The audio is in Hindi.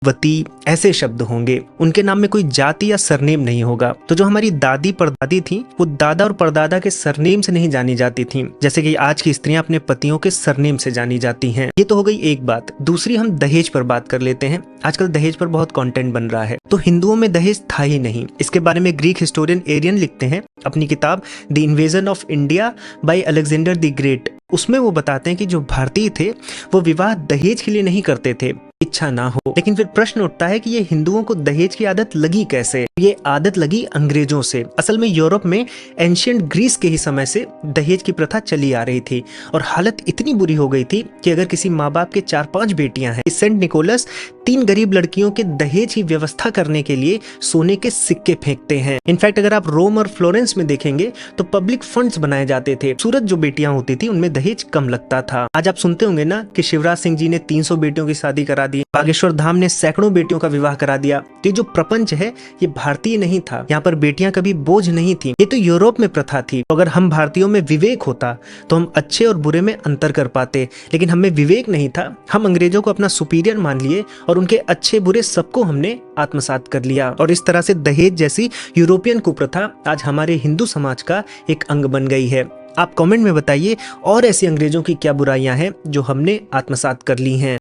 वती ऐसे शब्द होंगे। उनके नाम में कोई जाति या सरनेम नहीं होगा। तो जो हमारी दादी परदादी थी वो दादा और परदादा के सरनेम से नहीं जानी जाती थी, जैसे कि आज की स्त्रियां अपने पतियों के सरनेम से जानी जाती हैं। ये तो हो गई एक बात। दूसरी हम दहेज पर बात कर लेते हैं। आजकल दहेज पर बहुत कंटेंट बन रहा है। तो हिंदुओं में दहेज था ही नहीं। इसके बारे में ग्रीक हिस्टोरियन एरियन लिखते हैं अपनी किताब the invasion of India by Alexander the great. उसमें वो बताते हैं कि जो भारतीय थे वो विवाह दहेज के लिए नहीं करते थे, इच्छा ना हो। लेकिन फिर प्रश्न उठता है कि ये हिंदुओं को दहेज की आदत लगी कैसे? ये आदत लगी अंग्रेजों से। असल में यूरोप में एंशिएंट ग्रीस के ही समय से दहेज की प्रथा चली आ रही थी और हालत इतनी बुरी हो गई थी कि अगर किसी माँ बाप के 4-5 बेटियां हैं, सेंट निकोलस 3 गरीब लड़कियों के दहेज की व्यवस्था करने के लिए सोने के सिक्के फेंकते हैं। इनफैक्ट अगर आप रोम और फ्लोरेंस में देखेंगे तो पब्लिक फंड्स बनाए जाते थे। सूरत जो बेटियां होती थी उनमें दहेज कम लगता था। आज आप सुनते होंगे ना कि शिवराज सिंह जी ने 300 बेटियों की शादी करा दी, बागेश्वर धाम ने सैकड़ों बेटियों का विवाह करा दिया। तो ये जो प्रपंच है ये भारतीय नहीं था। यहाँ पर बेटियां कभी बोझ नहीं थी। ये तो यूरोप में प्रथा थी। तो अगर हम भारतीयों में विवेक होता तो हम अच्छे और बुरे में अंतर कर पाते, लेकिन हमें विवेक नहीं था। हम अंग्रेजों को अपना सुपीरियर मान लिए और उनके अच्छे बुरे सबको हमने आत्मसात कर लिया। और इस तरह से दहेज जैसी यूरोपियन कुप्रथा आज हमारे हिंदू समाज का एक अंग बन गई है। आप कमेंट में बताइए और ऐसी अंग्रेजों की क्या बुराइयां हैं जो हमने आत्मसात कर ली हैं।